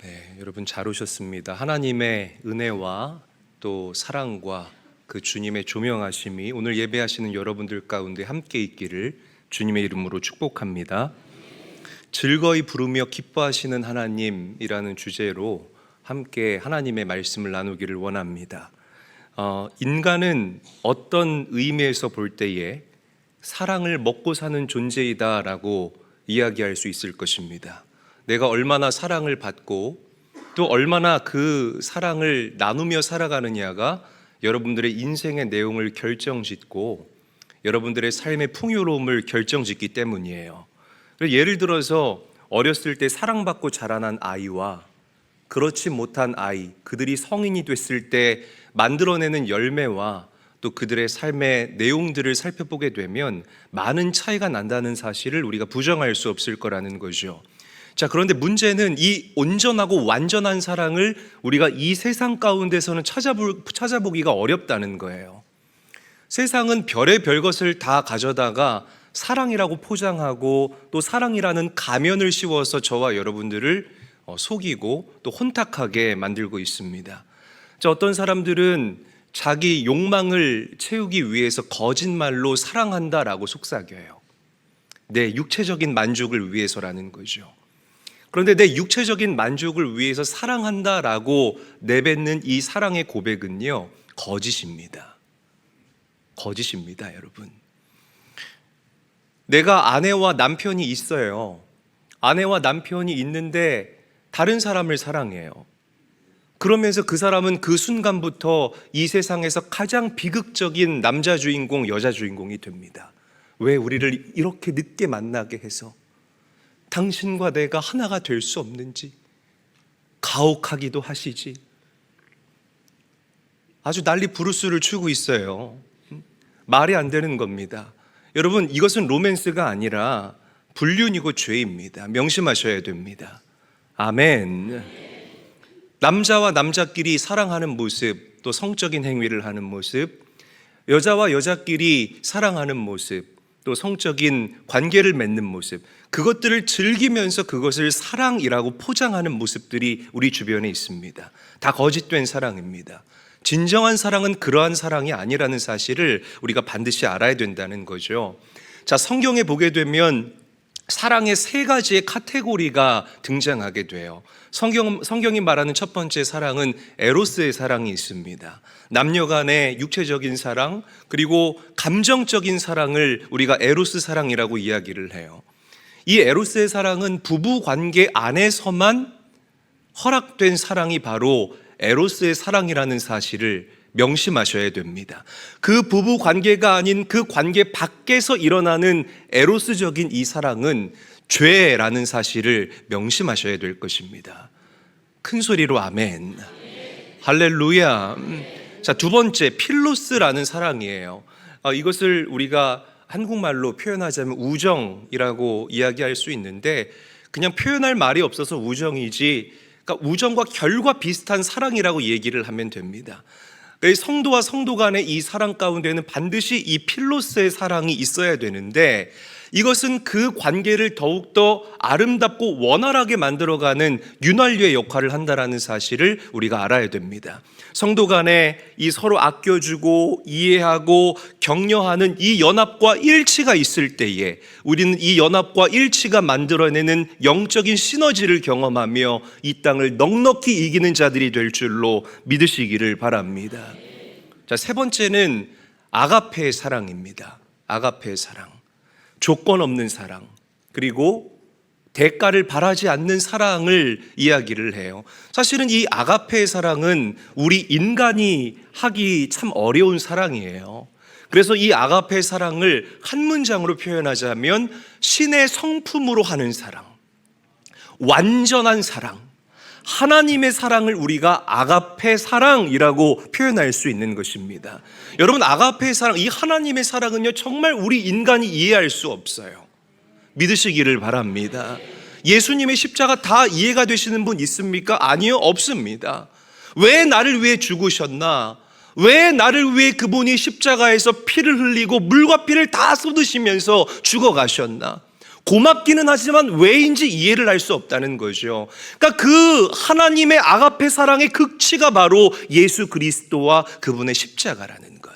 네, 여러분 잘 오셨습니다. 하나님의 은혜와 또 사랑과 그 주님의 조명하심이 오늘 예배하시는 여러분들 가운데 함께 있기를 주님의 이름으로 축복합니다. 즐거이 부르며 기뻐하시는 하나님이라는 주제로 함께 하나님의 말씀을 나누기를 원합니다. 인간은 어떤 의미에서 볼 때에 사랑을 먹고 사는 존재이다라고 이야기할 수 있을 것입니다. 내가 얼마나 사랑을 받고 또 얼마나 그 사랑을 나누며 살아가느냐가 여러분들의 인생의 내용을 결정짓고 여러분들의 삶의 풍요로움을 결정짓기 때문이에요. 예를 들어서 어렸을 때 사랑받고 자라난 아이와 그렇지 못한 아이, 그들이 성인이 됐을 때 만들어내는 열매와 또 그들의 삶의 내용들을 살펴보게 되면 많은 차이가 난다는 사실을 우리가 부정할 수 없을 거라는 거죠. 자, 그런데 문제는 이 온전하고 완전한 사랑을 우리가 이 세상 가운데서는 찾아보기가 어렵다는 거예요. 세상은 별의별 것을 다 가져다가 사랑이라고 포장하고 또 사랑이라는 가면을 씌워서 저와 여러분들을 속이고 또 혼탁하게 만들고 있습니다. 자, 어떤 사람들은 자기 욕망을 채우기 위해서 거짓말로 사랑한다라고 속삭여요. 내 육체적인 만족을 위해서라는 거죠. 그런데 내 육체적인 만족을 위해서 사랑한다라고 내뱉는 이 사랑의 고백은요, 거짓입니다. 거짓입니다, 여러분. 내가 아내와 남편이 있어요. 아내와 남편이 있는데 다른 사람을 사랑해요. 그러면서 그 사람은 그 순간부터 이 세상에서 가장 비극적인 남자 주인공, 여자 주인공이 됩니다. 왜 우리를 이렇게 늦게 만나게 해서 당신과 내가 하나가 될 수 없는지 가혹하기도 하시지. 아주 난리 부르스를 추고 있어요. 말이 안 되는 겁니다. 여러분, 이것은 로맨스가 아니라 불륜이고 죄입니다. 명심하셔야 됩니다. 아멘. 남자와 남자끼리 사랑하는 모습, 또 성적인 행위를 하는 모습, 여자와 여자끼리 사랑하는 모습, 또 성적인 관계를 맺는 모습, 그것들을 즐기면서 그것을 사랑이라고 포장하는 모습들이 우리 주변에 있습니다. 다 거짓된 사랑입니다. 진정한 사랑은 그러한 사랑이 아니라는 사실을 우리가 반드시 알아야 된다는 거죠. 자, 성경에 보게 되면 사랑의 세 가지의 카테고리가 등장하게 돼요. 성경이 말하는 첫 번째 사랑은 에로스의 사랑이 있습니다. 남녀 간의 육체적인 사랑, 그리고 감정적인 사랑을 우리가 에로스 사랑이라고 이야기를 해요. 이 에로스의 사랑은 부부 관계 안에서만 허락된 사랑이 바로 에로스의 사랑이라는 사실을 명심하셔야 됩니다. 그 부부 관계가 아닌 그 관계 밖에서 일어나는 에로스적인 이 사랑은 죄라는 사실을 명심하셔야 될 것입니다. 큰 소리로 아멘. 할렐루야. 자, 두 번째, 필로스라는 사랑이에요. 이것을 우리가 한국말로 표현하자면 우정이라고 이야기할 수 있는데, 그냥 표현할 말이 없어서 우정이지, 그러니까 우정과 결과 비슷한 사랑이라고 얘기를 하면 됩니다. 성도와 성도 간의 이 사랑 가운데는 반드시 이 필로스의 사랑이 있어야 되는데, 이것은 그 관계를 더욱더 아름답고 원활하게 만들어가는 윤활유의 역할을 한다는 사실을 우리가 알아야 됩니다. 성도 간에 이 서로 아껴주고 이해하고 격려하는 이 연합과 일치가 있을 때에 우리는 이 연합과 일치가 만들어내는 영적인 시너지를 경험하며 이 땅을 넉넉히 이기는 자들이 될 줄로 믿으시기를 바랍니다. 자, 세 번째는 아가페의 사랑입니다. 아가페의 사랑. 조건 없는 사랑, 그리고 대가를 바라지 않는 사랑을 이야기를 해요. 사실은 이 아가페의 사랑은 우리 인간이 하기 참 어려운 사랑이에요. 그래서 이 아가페의 사랑을 한 문장으로 표현하자면 신의 성품으로 하는 사랑, 완전한 사랑, 하나님의 사랑을 우리가 아가페 사랑이라고 표현할 수 있는 것입니다. 여러분, 아가페 사랑, 이 하나님의 사랑은요, 정말 우리 인간이 이해할 수 없어요. 믿으시기를 바랍니다. 예수님의 십자가 다 이해가 되시는 분 있습니까? 아니요, 없습니다. 왜 나를 위해 죽으셨나? 왜 나를 위해 그분이 십자가에서 피를 흘리고 물과 피를 다 쏟으시면서 죽어가셨나? 고맙기는 하지만 왜인지 이해를 할 수 없다는 거죠. 그러니까 그 하나님의 아가페 사랑의 극치가 바로 예수 그리스도와 그분의 십자가라는 것.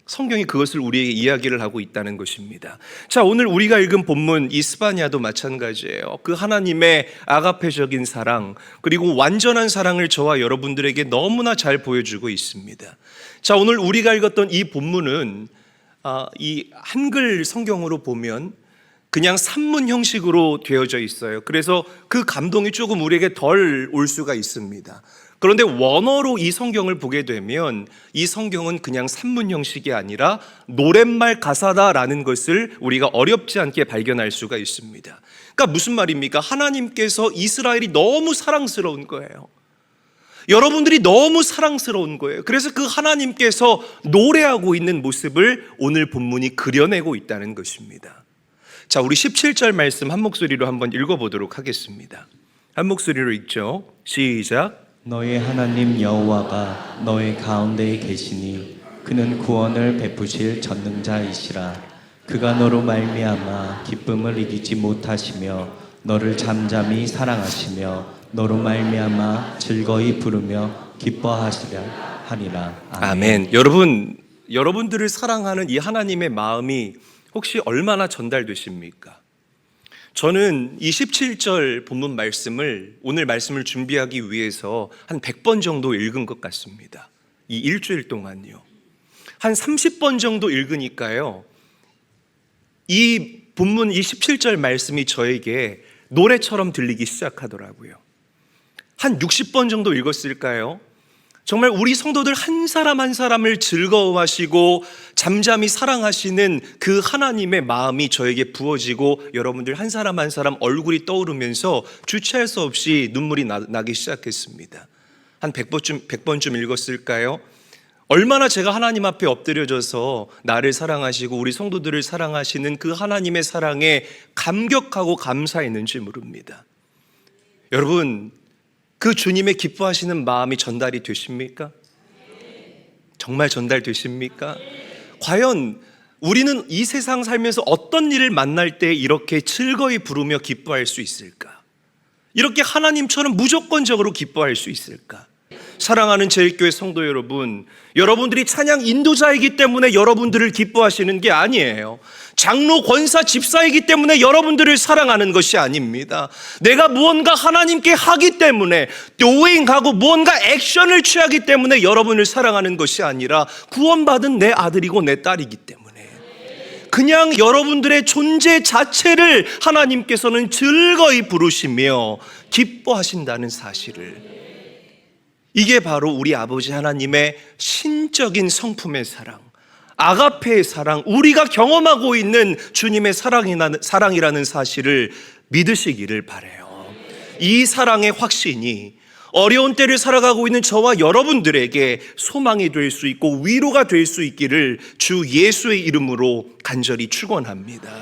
성경이 그것을 우리에게 이야기를 하고 있다는 것입니다. 자, 오늘 우리가 읽은 본문 이 스바냐도 마찬가지예요. 그 하나님의 아가페적인 사랑, 그리고 완전한 사랑을 저와 여러분들에게 너무나 잘 보여주고 있습니다. 자, 오늘 우리가 읽었던 이 본문은 이 한글 성경으로 보면 그냥 산문 형식으로 되어져 있어요. 그래서 그 감동이 조금 우리에게 덜 올 수가 있습니다. 그런데 원어로 이 성경을 보게 되면 이 성경은 그냥 산문 형식이 아니라 노랫말 가사다라는 것을 우리가 어렵지 않게 발견할 수가 있습니다. 그러니까 무슨 말입니까? 하나님께서 이스라엘이 너무 사랑스러운 거예요. 여러분들이 너무 사랑스러운 거예요. 그래서 그 하나님께서 노래하고 있는 모습을 오늘 본문이 그려내고 있다는 것입니다. 자, 우리 17절 말씀 한 목소리로 한번 읽어보도록 하겠습니다. 한 목소리로 읽죠. 시작. 너의 하나님 여호와가 너의 가운데에 계시니 그는 구원을 베푸실 전능자이시라. 그가 너로 말미암아 기쁨을 이기지 못하시며 너를 잠잠히 사랑하시며 너로 말미암아 즐거이 부르며 기뻐하시려 하리라. 아멘. 여러분들을 사랑하는 이 하나님의 마음이 혹시 얼마나 전달되십니까? 저는 이 17절 본문 말씀을 오늘 말씀을 준비하기 위해서 한 100번 정도 읽은 것 같습니다. 이 일주일 동안요. 한 30번 정도 읽으니까요. 이 본문 이 17절 말씀이 저에게 노래처럼 들리기 시작하더라고요. 한 60번 정도 읽었을까요? 정말 우리 성도들 한 사람 한 사람을 즐거워하시고 잠잠히 사랑하시는 그 하나님의 마음이 저에게 부어지고 여러분들 한 사람 한 사람 얼굴이 떠오르면서 주체할 수 없이 눈물이 나기 시작했습니다. 한 100번쯤 읽었을까요? 얼마나 제가 하나님 앞에 엎드려져서 나를 사랑하시고 우리 성도들을 사랑하시는 그 하나님의 사랑에 감격하고 감사했는지 모릅니다. 여러분, 그 주님의 기뻐하시는 마음이 전달이 되십니까? 정말 전달되십니까? 과연 우리는 이 세상 살면서 어떤 일을 만날 때 이렇게 즐거이 부르며 기뻐할 수 있을까? 이렇게 하나님처럼 무조건적으로 기뻐할 수 있을까? 사랑하는 제일교회 성도 여러분, 여러분들이 찬양 인도자이기 때문에 여러분들을 기뻐하시는 게 아니에요. 장로, 권사, 집사이기 때문에 여러분들을 사랑하는 것이 아닙니다. 내가 무언가 하나님께 하기 때문에 도잉하고 무언가 액션을 취하기 때문에 여러분을 사랑하는 것이 아니라 구원받은 내 아들이고 내 딸이기 때문에 그냥 여러분들의 존재 자체를 하나님께서는 즐거이 부르시며 기뻐하신다는 사실을, 이게 바로 우리 아버지 하나님의 신적인 성품의 사랑, 아가페의 사랑, 우리가 경험하고 있는 주님의 사랑이라는 사실을 믿으시기를 바라요. 이 사랑의 확신이 어려운 때를 살아가고 있는 저와 여러분들에게 소망이 될 수 있고 위로가 될 수 있기를 주 예수의 이름으로 간절히 축원합니다.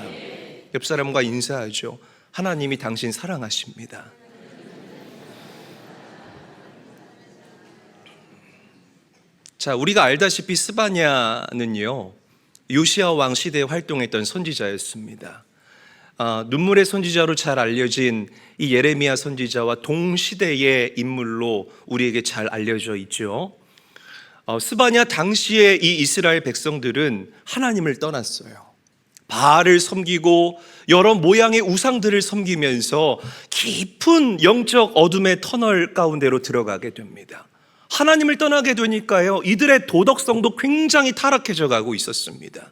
옆 사람과 인사하죠. 하나님이 당신 사랑하십니다. 자, 우리가 알다시피 스바냐는요, 요시야 왕 시대에 활동했던 선지자였습니다. 눈물의 선지자로 잘 알려진 이 예레미야 선지자와 동시대의 인물로 우리에게 잘 알려져 있죠. 스바냐 당시에 이 이스라엘 백성들은 하나님을 떠났어요. 바알을 섬기고 여러 모양의 우상들을 섬기면서 깊은 영적 어둠의 터널 가운데로 들어가게 됩니다. 하나님을 떠나게 되니까요, 이들의 도덕성도 굉장히 타락해져 가고 있었습니다.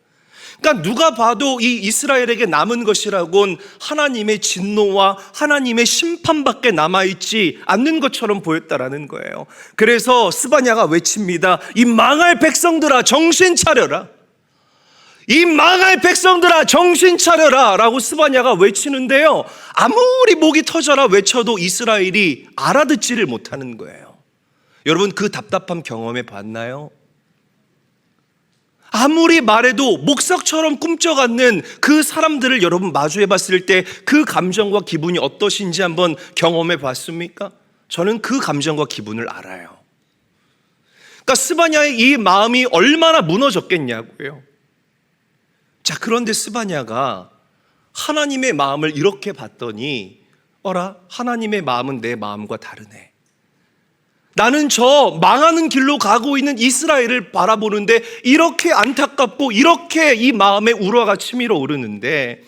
그러니까 누가 봐도 이 이스라엘에게 남은 것이라곤 하나님의 진노와 하나님의 심판밖에 남아있지 않는 것처럼 보였다라는 거예요. 그래서 스바냐가 외칩니다. 이 망할 백성들아, 정신 차려라. 이 망할 백성들아, 정신 차려라 라고 스바냐가 외치는데요, 아무리 목이 터져라 외쳐도 이스라엘이 알아듣지를 못하는 거예요. 여러분, 그 답답함 경험해 봤나요? 아무리 말해도 목석처럼 꿈쩍않는 그 사람들을 여러분 마주해 봤을 때 그 감정과 기분이 어떠신지 한번 경험해 봤습니까? 저는 그 감정과 기분을 알아요. 그러니까 스바냐의 이 마음이 얼마나 무너졌겠냐고요. 자, 그런데 스바냐가 하나님의 마음을 이렇게 봤더니 어라, 하나님의 마음은 내 마음과 다르네. 나는 저 망하는 길로 가고 있는 이스라엘을 바라보는데 이렇게 안타깝고 이렇게 이 마음에 우러가 치밀어 오르는데,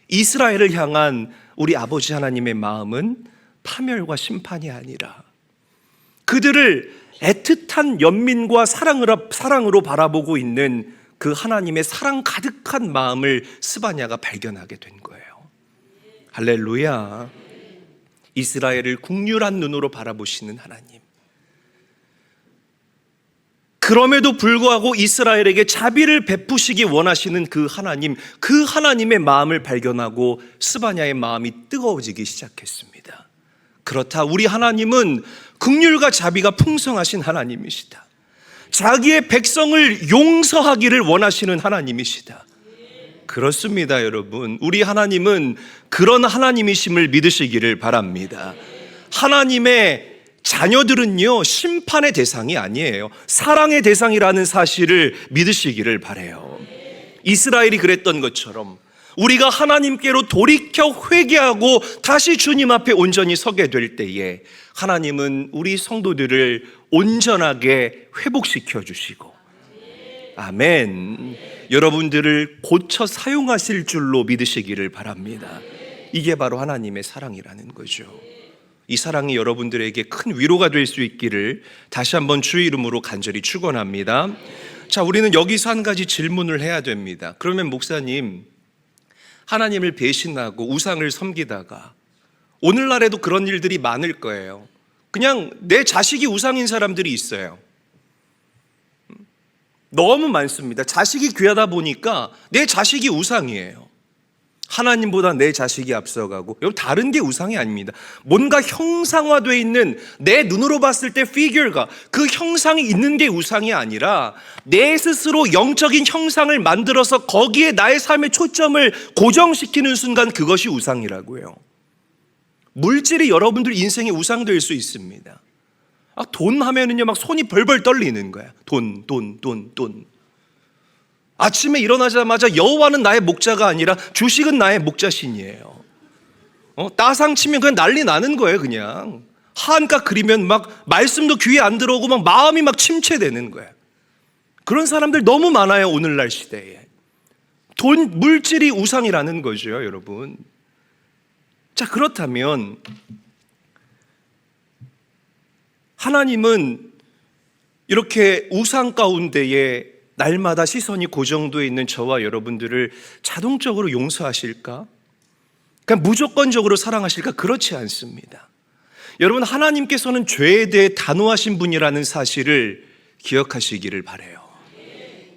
이스라엘을 향한 우리 아버지 하나님의 마음은 파멸과 심판이 아니라 그들을 애틋한 연민과 사랑으로 바라보고 있는 그 하나님의 사랑 가득한 마음을 스바냐가 발견하게 된 거예요. 할렐루야. 이스라엘을 국률한 눈으로 바라보시는 하나님, 그럼에도 불구하고 이스라엘에게 자비를 베푸시기 원하시는 그 하나님, 그 하나님의 마음을 발견하고 스바냐의 마음이 뜨거워지기 시작했습니다. 그렇다, 우리 하나님은 긍휼과 자비가 풍성하신 하나님이시다. 자기의 백성을 용서하기를 원하시는 하나님이시다. 그렇습니다, 여러분. 우리 하나님은 그런 하나님이심을 믿으시기를 바랍니다. 하나님의 자녀들은요, 심판의 대상이 아니에요. 사랑의 대상이라는 사실을 믿으시기를 바라요. 이스라엘이 그랬던 것처럼 우리가 하나님께로 돌이켜 회개하고 다시 주님 앞에 온전히 서게 될 때에 하나님은 우리 성도들을 온전하게 회복시켜 주시고, 아멘, 여러분들을 고쳐 사용하실 줄로 믿으시기를 바랍니다. 이게 바로 하나님의 사랑이라는 거죠. 이 사랑이 여러분들에게 큰 위로가 될 수 있기를 다시 한번 주의 이름으로 간절히 축원합니다. 자, 우리는 여기서 한 가지 질문을 해야 됩니다. 그러면 목사님, 하나님을 배신하고 우상을 섬기다가, 오늘날에도 그런 일들이 많을 거예요. 그냥 내 자식이 우상인 사람들이 있어요. 너무 많습니다. 자식이 귀하다 보니까 내 자식이 우상이에요. 하나님보다 내 자식이 앞서가고, 여러분, 다른 게 우상이 아닙니다. 뭔가 형상화되어 있는, 내 눈으로 봤을 때 피규어가, 그 형상이 있는 게 우상이 아니라 내 스스로 영적인 형상을 만들어서 거기에 나의 삶의 초점을 고정시키는 순간, 그것이 우상이라고요. 물질이 여러분들 인생의 우상될 수 있습니다. 돈 하면은요, 막 손이 벌벌 떨리는 거야. 돈. 아침에 일어나자마자 여호와는 나의 목자가 아니라 주식은 나의 목자신이에요. 따상 치면 그냥 난리 나는 거예요. 그냥 한가 그리면 막 말씀도 귀에 안 들어오고 막 마음이 막 침체되는 거예요. 그런 사람들 너무 많아요, 오늘날 시대에. 돈, 물질이 우상이라는 거죠, 여러분. 자, 그렇다면 하나님은 이렇게 우상 가운데에 날마다 시선이 고정되어 있는 저와 여러분들을 자동적으로 용서하실까? 그냥 무조건적으로 사랑하실까? 그렇지 않습니다. 여러분, 하나님께서는 죄에 대해 단호하신 분이라는 사실을 기억하시기를 바라요.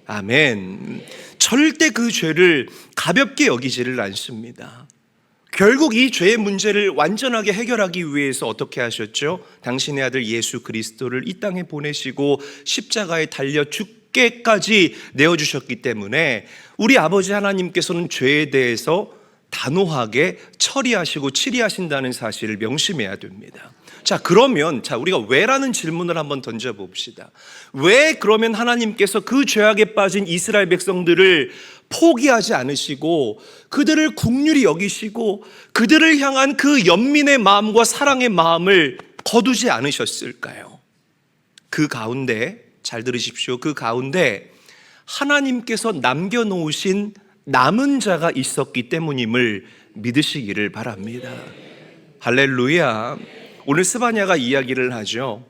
아멘. 절대 그 죄를 가볍게 여기지를 않습니다. 결국 이 죄의 문제를 완전하게 해결하기 위해서 어떻게 하셨죠? 당신의 아들 예수 그리스도를 이 땅에 보내시고 십자가에 달려 죽게까지 내어주셨기 때문에 우리 아버지 하나님께서는 죄에 대해서 단호하게 처리하시고 치리하신다는 사실을 명심해야 됩니다. 자, 그러면 우리가 왜라는 질문을 한번 던져봅시다. 왜 그러면 하나님께서 그 죄악에 빠진 이스라엘 백성들을 포기하지 않으시고 그들을 긍휼히 여기시고 그들을 향한 그 연민의 마음과 사랑의 마음을 거두지 않으셨을까요? 그 가운데, 잘 들으십시오, 그 가운데 하나님께서 남겨놓으신 남은 자가 있었기 때문임을 믿으시기를 바랍니다. 할렐루야. 오늘 스바냐가 이야기를 하죠.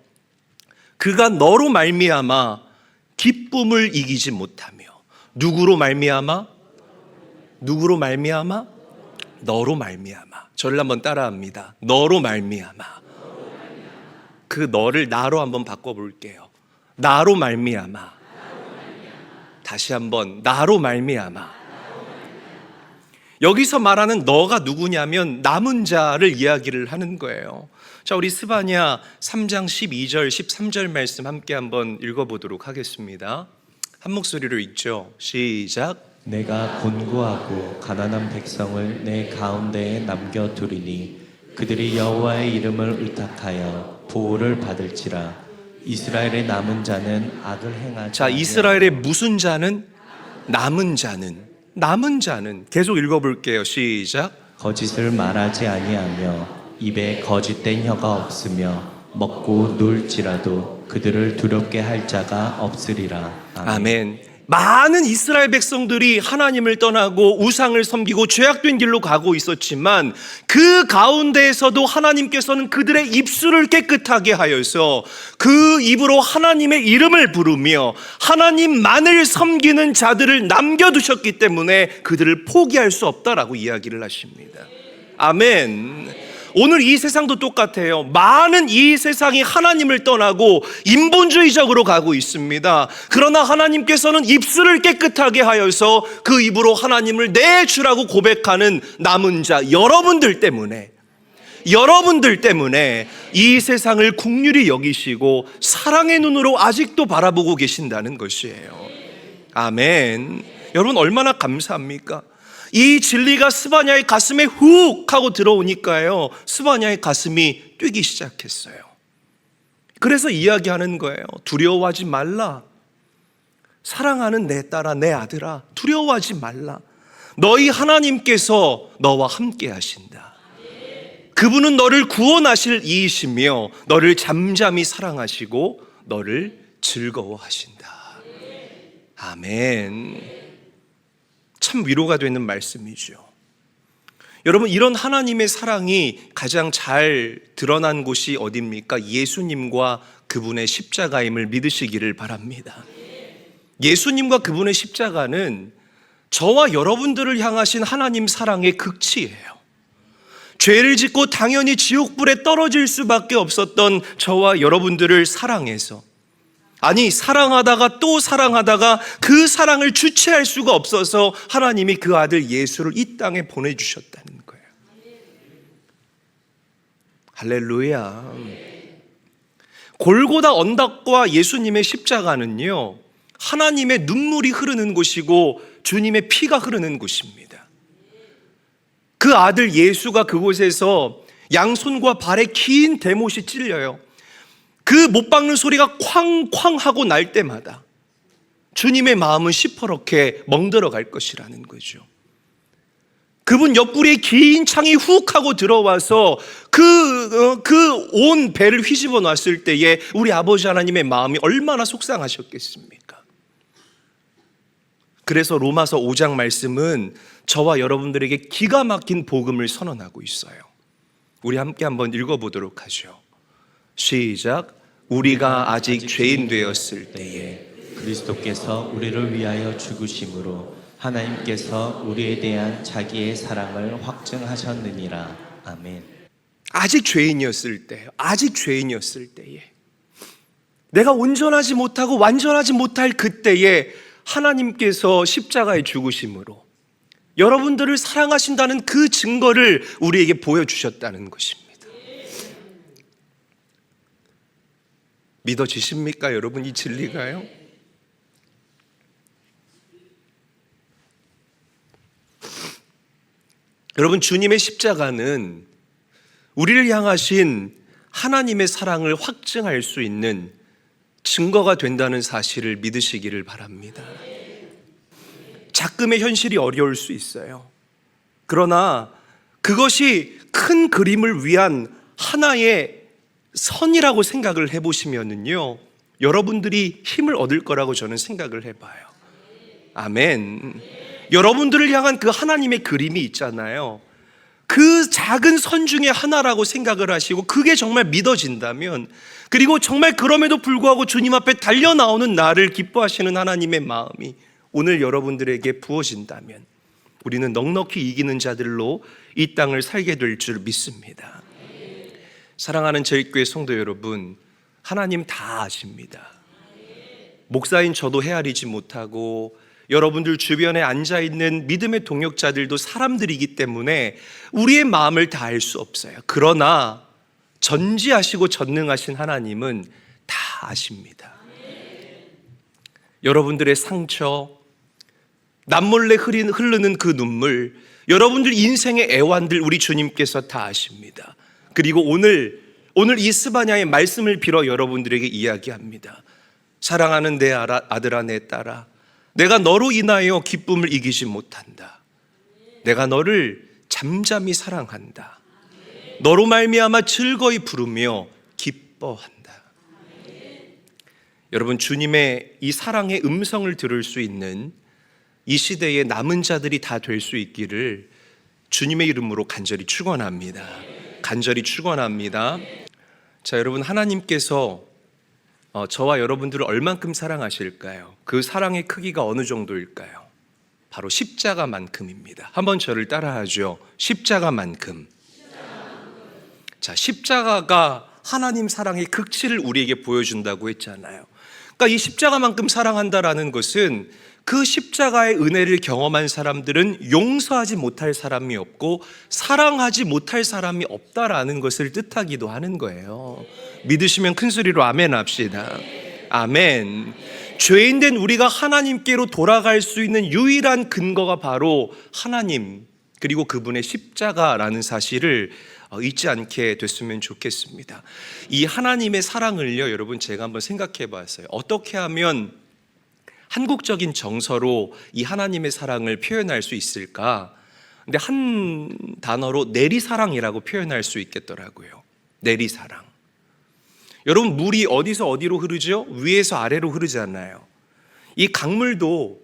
그가 너로 말미암아 기쁨을 이기지 못하며. 누구로 말미암아? 누구로 말미암아? 너로 말미암아. 저를 한번 따라합니다. 너로 말미암아. 그 너를 나로 한번 바꿔볼게요. 나로 말미암아. 다시 한번 나로 말미암아. 여기서 말하는 너가 누구냐면 남은 자를 이야기를 하는 거예요. 자, 우리 스바냐 3장 12절 13절 말씀 함께 한번 읽어보도록 하겠습니다. 한 목소리로 읽죠. 시작. 내가 곤고하고 가난한 백성을 내 가운데에 남겨두리니 그들이 여호와의 이름을 의탁하여 보호를 받을지라. 이스라엘의 남은 자는 악을 행하지. 자, 이스라엘의 무슨 자는? 남은 자는. 남은 자는, 계속 읽어볼게요. 시작. 거짓을 말하지 아니하며 입에 거짓된 혀가 없으며 먹고 놀지라도 그들을 두렵게 할 자가 없으리라. 아멘. 많은 이스라엘 백성들이 하나님을 떠나고 우상을 섬기고 죄악된 길로 가고 있었지만 그 가운데에서도 하나님께서는 그들의 입술을 깨끗하게 하여서 그 입으로 하나님의 이름을 부르며 하나님만을 섬기는 자들을 남겨두셨기 때문에 그들을 포기할 수 없다라고 이야기를 하십니다. 아멘. 오늘 이 세상도 똑같아요. 많은 이 세상이 하나님을 떠나고 인본주의적으로 가고 있습니다. 그러나 하나님께서는 입술을 깨끗하게 하여서 그 입으로 하나님을 내 주라고 고백하는 남은 자 여러분들 때문에 이 세상을 긍휼히 여기시고 사랑의 눈으로 아직도 바라보고 계신다는 것이에요. 아멘. 여러분 얼마나 감사합니까? 이 진리가 스바냐의 가슴에 훅 하고 들어오니까요, 스바냐의 가슴이 뛰기 시작했어요. 그래서 이야기하는 거예요. 두려워하지 말라. 사랑하는 내 딸아, 내 아들아, 두려워하지 말라. 너희 하나님께서 너와 함께 하신다. 그분은 너를 구원하실 이이시며 너를 잠잠히 사랑하시고 너를 즐거워하신다. 아멘. 참 위로가 되는 말씀이죠. 여러분, 이런 하나님의 사랑이 가장 잘 드러난 곳이 어디입니까? 예수님과 그분의 십자가임을 믿으시기를 바랍니다. 예수님과 그분의 십자가는 저와 여러분들을 향하신 하나님 사랑의 극치예요. 죄를 짓고 당연히 지옥불에 떨어질 수밖에 없었던 저와 여러분들을 사랑해서, 아니 사랑하다가 또 사랑하다가 그 사랑을 주체할 수가 없어서 하나님이 그 아들 예수를 이 땅에 보내주셨다는 거예요. 할렐루야. 골고다 언덕과 예수님의 십자가는요, 하나님의 눈물이 흐르는 곳이고 주님의 피가 흐르는 곳입니다. 그 아들 예수가 그곳에서 양손과 발에 긴 대못이 찔려요. 그 못 박는 소리가 쾅쾅 하고 날 때마다 주님의 마음은 시퍼렇게 멍들어 갈 것이라는 거죠. 그분 옆구리에 긴 창이 훅 하고 들어와서 그 온 배를 휘집어 놨을 때에 우리 아버지 하나님의 마음이 얼마나 속상하셨겠습니까? 그래서 로마서 5장 말씀은 저와 여러분들에게 기가 막힌 복음을 선언하고 있어요. 우리 함께 한번 읽어보도록 하죠. 시작. 우리가 아직 죄인 되었을 때에 그리스도께서 우리를 위하여 죽으심으로 하나님께서 우리에 대한 자기의 사랑을 확증하셨느니라. 아멘. 아직 죄인이었을 때에 내가 온전하지 못하고 완전하지 못할 그때에 하나님께서 십자가에 죽으심으로 여러분들을 사랑하신다는 그 증거를 우리에게 보여주셨다는 것입니다. 믿어지십니까, 여러분? 이 진리가요? 여러분, 주님의 십자가는 우리를 향하신 하나님의 사랑을 확증할 수 있는 증거가 된다는 사실을 믿으시기를 바랍니다. 작금의 현실이 어려울 수 있어요. 그러나 그것이 큰 그림을 위한 하나의 선이라고 생각을 해보시면은요, 여러분들이 힘을 얻을 거라고 저는 생각을 해봐요. 아멘. 여러분들을 향한 그 하나님의 그림이 있잖아요. 그 작은 선 중에 하나라고 생각을 하시고 그게 정말 믿어진다면, 그리고 정말 그럼에도 불구하고 주님 앞에 달려 나오는 나를 기뻐하시는 하나님의 마음이 오늘 여러분들에게 부어진다면 우리는 넉넉히 이기는 자들로 이 땅을 살게 될 줄 믿습니다. 사랑하는 제일교회 성도 여러분, 하나님 다 아십니다. 목사인 저도 헤아리지 못하고 여러분들 주변에 앉아있는 믿음의 동역자들도 사람들이기 때문에 우리의 마음을 다 알 수 없어요. 그러나 전지하시고 전능하신 하나님은 다 아십니다. 여러분들의 상처, 남몰래 흐르는 그 눈물, 여러분들 인생의 애환들 우리 주님께서 다 아십니다. 그리고 오늘 이 스바냐의 말씀을 빌어 여러분들에게 이야기합니다. 사랑하는 내 아들아, 내 딸아, 내가 너로 인하여 기쁨을 이기지 못한다. 내가 너를 잠잠히 사랑한다. 너로 말미암아 즐거이 부르며 기뻐한다. 여러분, 주님의 이 사랑의 음성을 들을 수 있는 이 시대의 남은 자들이 다 될 수 있기를 주님의 이름으로 간절히 축원합니다. 간절히 축원합니다. 자, 여러분, 하나님께서 저와 여러분들을 얼만큼 사랑하실까요? 그 사랑의 크기가 어느 정도일까요? 바로 십자가만큼입니다. 한번 저를 따라하죠. 십자가만큼. 자, 십자가가 하나님 사랑의 극치를 우리에게 보여준다고 했잖아요. 그러니까 이 십자가만큼 사랑한다라는 것은 그 십자가의 은혜를 경험한 사람들은 용서하지 못할 사람이 없고 사랑하지 못할 사람이 없다라는 것을 뜻하기도 하는 거예요. 믿으시면 큰 소리로 아멘 합시다. 아멘. 죄인된 우리가 하나님께로 돌아갈 수 있는 유일한 근거가 바로 하나님 그리고 그분의 십자가라는 사실을 잊지 않게 됐으면 좋겠습니다. 이 하나님의 사랑을요, 여러분, 제가 한번 생각해 봤어요. 어떻게 하면 한국적인 정서로 이 하나님의 사랑을 표현할 수 있을까? 근데 한 단어로 내리사랑이라고 표현할 수 있겠더라고요. 내리사랑. 여러분, 물이 어디서 어디로 흐르죠? 위에서 아래로 흐르잖아요. 이 강물도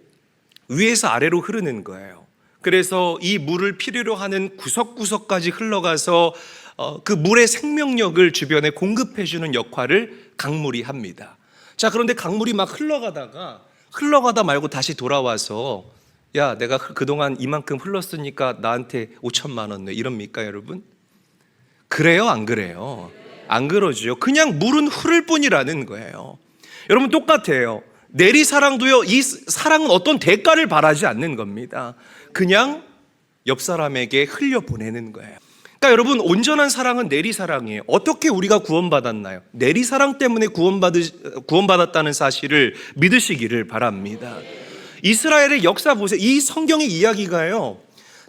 위에서 아래로 흐르는 거예요. 그래서 이 물을 필요로 하는 구석구석까지 흘러가서 그 물의 생명력을 주변에 공급해주는 역할을 강물이 합니다. 자, 그런데 강물이 막 흘러가다 말고 다시 돌아와서 야, 내가 그동안 이만큼 흘렀으니까 나한테 5천만 원 내, 이럽니까 여러분? 그래요? 안 그래요? 안 그러죠. 그냥 물은 흐를 뿐이라는 거예요. 여러분, 똑같아요. 내리사랑도요, 이 사랑은 어떤 대가를 바라지 않는 겁니다. 그냥 옆 사람에게 흘려보내는 거예요. 그러니까 여러분, 온전한 사랑은 내리사랑이에요. 어떻게 우리가 구원받았나요? 내리사랑 때문에 구원받았다는 사실을 믿으시기를 바랍니다. 이스라엘의 역사 보세요. 이 성경의 이야기가요,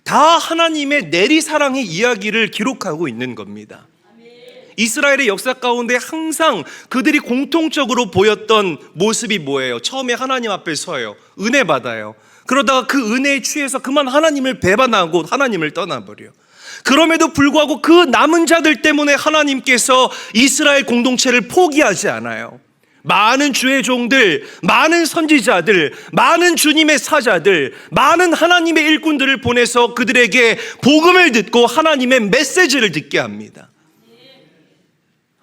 다 하나님의 내리사랑의 이야기를 기록하고 있는 겁니다. 이스라엘의 역사 가운데 항상 그들이 공통적으로 보였던 모습이 뭐예요? 처음에 하나님 앞에 서요. 은혜 받아요. 그러다가 그 은혜에 취해서 그만 하나님을 배반하고 하나님을 떠나버려. 그럼에도 불구하고 그 남은 자들 때문에 하나님께서 이스라엘 공동체를 포기하지 않아요. 많은 주의 종들, 많은 선지자들, 많은 주님의 사자들, 많은 하나님의 일꾼들을 보내서 그들에게 복음을 듣고 하나님의 메시지를 듣게 합니다.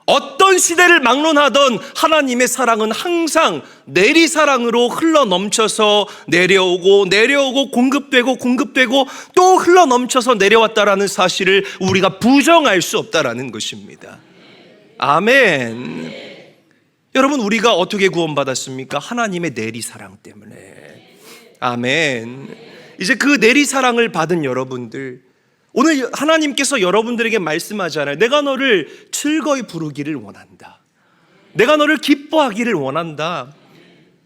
어떤 시대를 막론하던 하나님의 사랑은 항상 내리사랑으로 흘러넘쳐서 내려오고 공급되고 또 흘러넘쳐서 내려왔다라는 사실을 우리가 부정할 수 없다라는 것입니다. 아멘. 여러분, 우리가 어떻게 구원받았습니까? 하나님의 내리사랑 때문에. 아멘. 이제 그 내리사랑을 받은 여러분들, 오늘 하나님께서 여러분들에게 말씀하잖아요. 내가 너를 즐거이 부르기를 원한다. 내가 너를 기뻐하기를 원한다.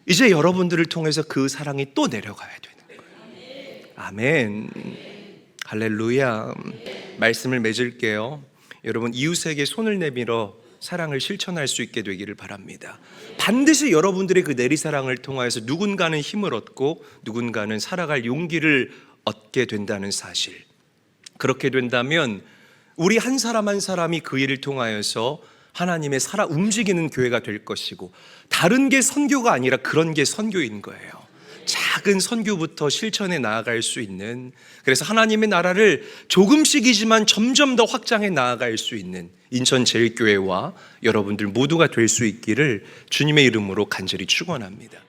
이제 여러분들을 통해서 그 사랑이 또 내려가야 되는 거예요. 아멘. 할렐루야. 말씀을 맺을게요. 여러분, 이웃에게 손을 내밀어 사랑을 실천할 수 있게 되기를 바랍니다. 반드시 여러분들의 그 내리사랑을 통하여서 누군가는 힘을 얻고 누군가는 살아갈 용기를 얻게 된다는 사실. 그렇게 된다면 우리 한 사람 한 사람이 그 일을 통하여서 하나님의 움직이는 교회가 될 것이고, 다른 게 선교가 아니라 그런 게 선교인 거예요. 작은 선교부터 실천해 나아갈 수 있는, 그래서 하나님의 나라를 조금씩이지만 점점 더 확장해 나아갈 수 있는 인천제일교회와 여러분들 모두가 될 수 있기를 주님의 이름으로 간절히 축원합니다.